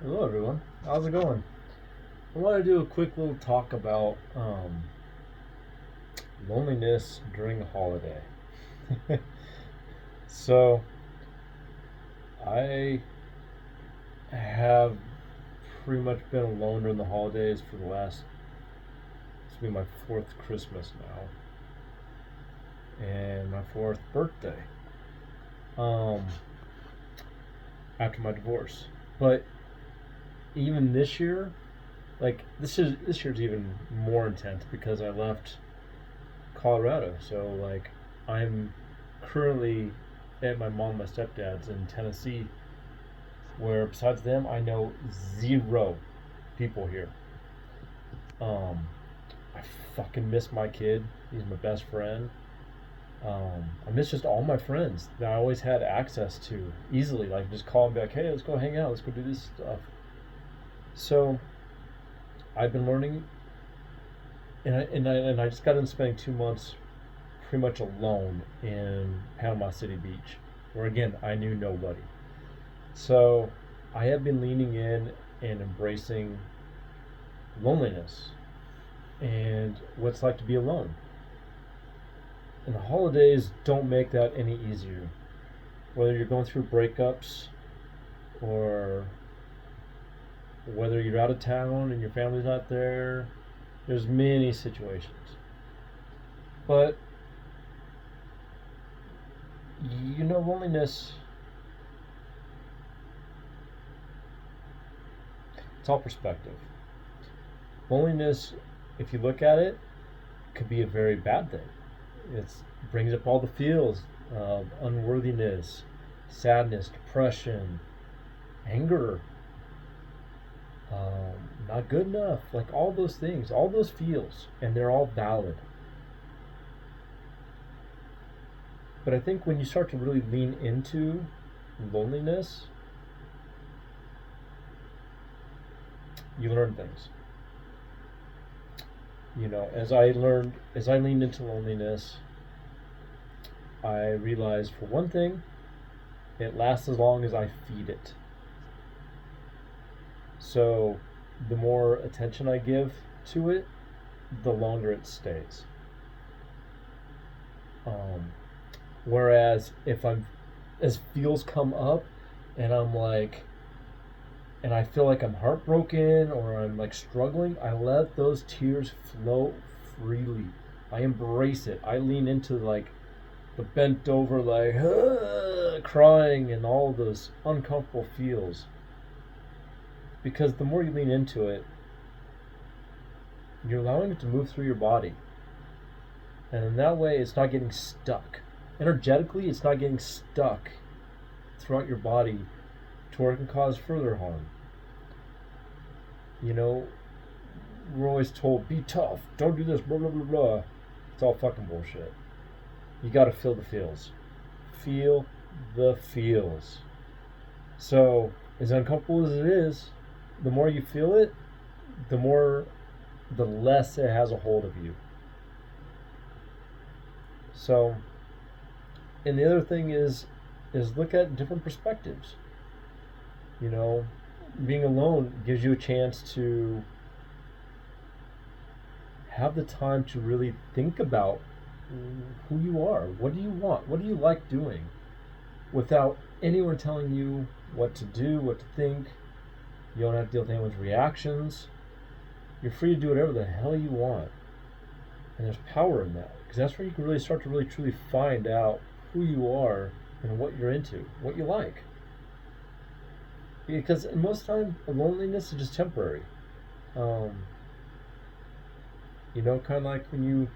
Hello, everyone. How's it going? I want to do a quick little talk about loneliness during a holiday. So, I have pretty much been alone during the holidays for the last, this will be my fourth Christmas now, and my fourth birthday um, after my divorce. But even this year, this year's even more intense because I left Colorado. So I'm currently at my mom and my stepdad's in Tennessee, where besides them I know zero people here. Um, I fucking miss my kid. He's my best friend. I miss just all my friends that I always had access to easily. Like just call and be like, hey, let's go hang out. Let's go do this stuff. So I've been learning, and I just got in spending 2 months pretty much alone in Panama City Beach, where again I knew nobody. So I have been leaning in and embracing loneliness and what it's like to be alone. And the holidays don't make that any easier. Whether you're going through breakups or whether you're out of town and your family's not there, there's many situations. But loneliness, it's all perspective. Loneliness, if you look at it, could be a very bad thing. It brings up all the feels of unworthiness, sadness, depression, anger, not good enough, like all those things, all those feels, and they're all valid. But I think when you start to really lean into loneliness, you learn things. As I leaned into loneliness, I realized for one thing, it lasts as long as I feed it. So the more attention I give to it, the longer it stays. Um, Whereas if I'm, as feels come up, and I'm like, and I feel like I'm heartbroken or I'm like struggling, I let those tears flow freely. I embrace it. I lean into like the bent over, like crying and all those uncomfortable feels. Because the more you lean into it, you're allowing it to move through your body. And in that way, it's not getting stuck. Energetically, it's not getting stuck throughout your body to where it can cause further harm. You know, we're always told, be tough, don't do this, blah, blah, blah, blah. It's all fucking bullshit. You gotta feel the feels. Feel the feels. So, as uncomfortable as it is, the more you feel it, the less it has a hold of you. So, and the other thing is look at different perspectives. You know, being alone gives you a chance to have the time to really think about who you are. What do you want? What do you like doing? Without anyone telling you what to do, what to think. You don't have to deal with anyone's reactions. You're free to do whatever the hell you want. And there's power in that. Because that's where you can really start to really truly find out who you are and what you're into, what you like. Because most time, loneliness is just temporary. Um, kind of like when you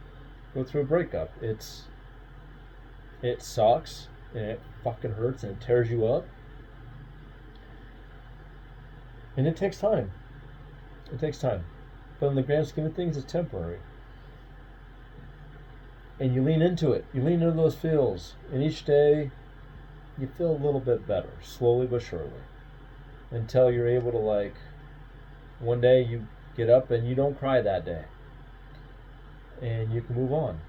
go through a breakup. It sucks and it fucking hurts and it tears you up, and it takes time. It takes time, but in the grand scheme of things, it's temporary. And you lean into it. You lean into those feels, and each day you feel a little bit better, slowly but surely, until you're able to one day you get up and you don't cry that day, and you can move on.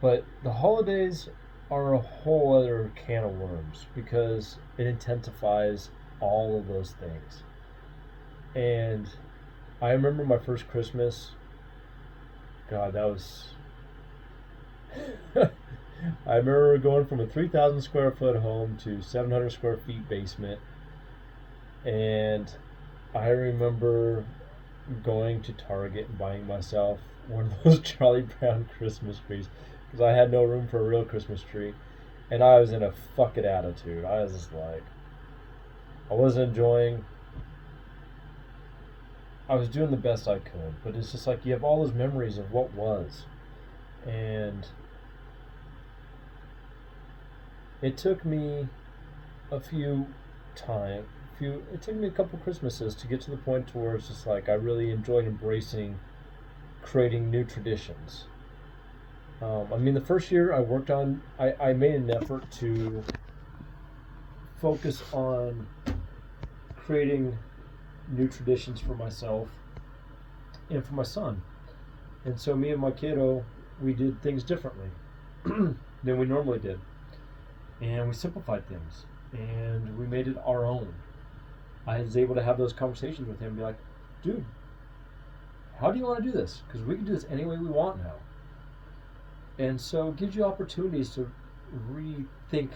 But the holidays are a whole other can of worms because it intensifies all of those things. And I remember my first Christmas. God, that was. I remember going from a 3,000 square foot home to 700 square feet basement. And I remember going to Target and buying myself one of those Charlie Brown Christmas trees because I had no room for a real Christmas tree. And I was in a fuck it attitude. I was just like, I wasn't enjoying. I was doing the best I could, but it's just like you have all those memories of what was. And it took me a few time it took me a couple Christmases to get to the point to where it's just like I really enjoyed embracing creating new traditions. The first year I worked on, I made an effort to focus on creating new traditions for myself and for my son. And so me and my kiddo, we did things differently than we normally did. And we simplified things and we made it our own. I was able to have those conversations with him and be like, dude, how do you want to do this? Because we can do this any way we want now. And so it gives you opportunities to rethink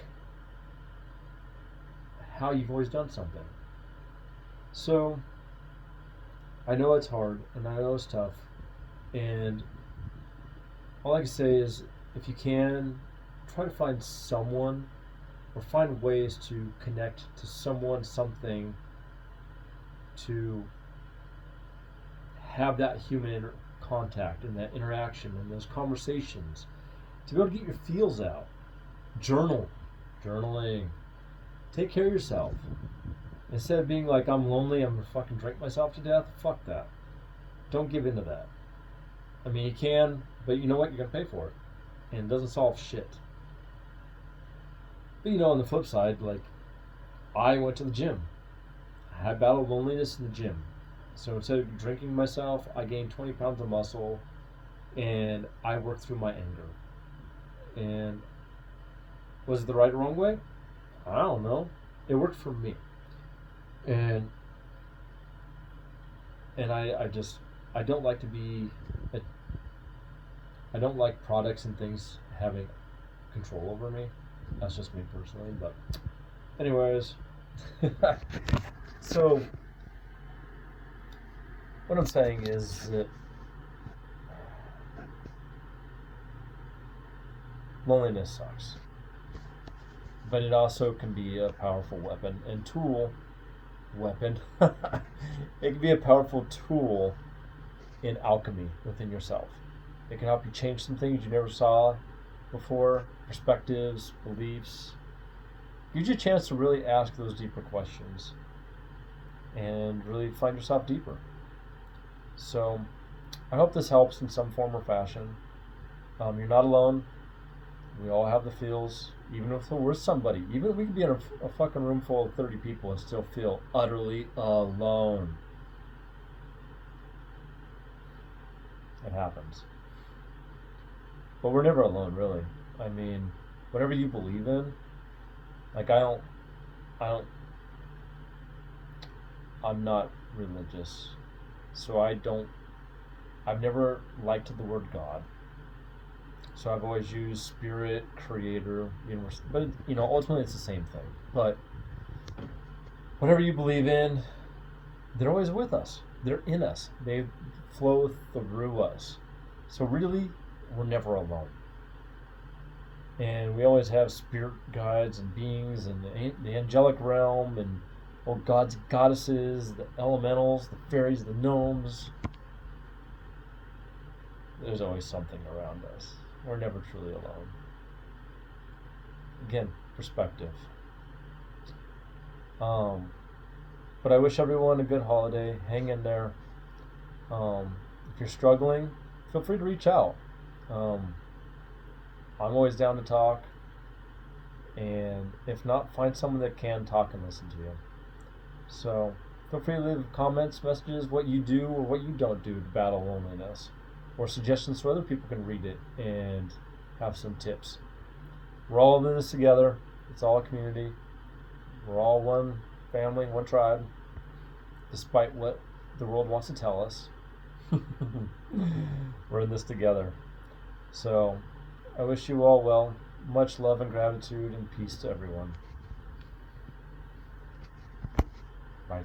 how you've always done something. So I know it's hard and I know it's tough. And all I can say is if you can, try to find someone or find ways to connect to someone, something, to have that human contact and that interaction and those conversations, to be able to get your feels out. Journaling. Take care of yourself. Instead of being like, I'm lonely, I'm gonna fucking drink myself to death, fuck that. Don't give into that. I mean, you can, but you know what? You're gonna pay for it. And it doesn't solve shit. But on the flip side, like, I went to the gym. I had battled loneliness in the gym. So instead of drinking myself, I gained 20 pounds of muscle and I worked through my anger. And was it the right or wrong way? I don't know. It worked for me. And I don't like to be, I don't like products and things having control over me. That's just me personally, but anyways. So what I'm saying is that loneliness sucks, but it also can be a powerful weapon and tool. It can be a powerful tool in alchemy within yourself. It can help you change some things you never saw before, perspectives, beliefs. Gives you a chance to really ask those deeper questions and really find yourself deeper. So I hope this helps in some form or fashion. You're not alone. We all have the feels, even if we're somebody. Even if we could be in a fucking room full of 30 people and still feel utterly alone. It happens. But we're never alone, really. I mean, whatever you believe in, like I'm not religious, so I've never liked the word God. So I've always used spirit, creator, universe, but ultimately it's the same thing. But whatever you believe in, they're always with us. They're in us. They flow through us. So really, we're never alone. And we always have spirit guides and beings and the angelic realm and gods, goddesses, the elementals, the fairies, the gnomes. There's always something around us. We're never truly alone. Again, perspective. But I wish everyone a good holiday. Hang in there. If you're struggling, feel free to reach out. I'm always down to talk. And if not, find someone that can talk and listen to you. So feel free to leave comments, messages, what you do or what you don't do to battle loneliness, or suggestions so other people can read it and have some tips. We're all in this together. It's all a community. We're all one family, one tribe, despite what the world wants to tell us. We're in this together. So I wish you all well. Much love and gratitude and peace to everyone. Bye.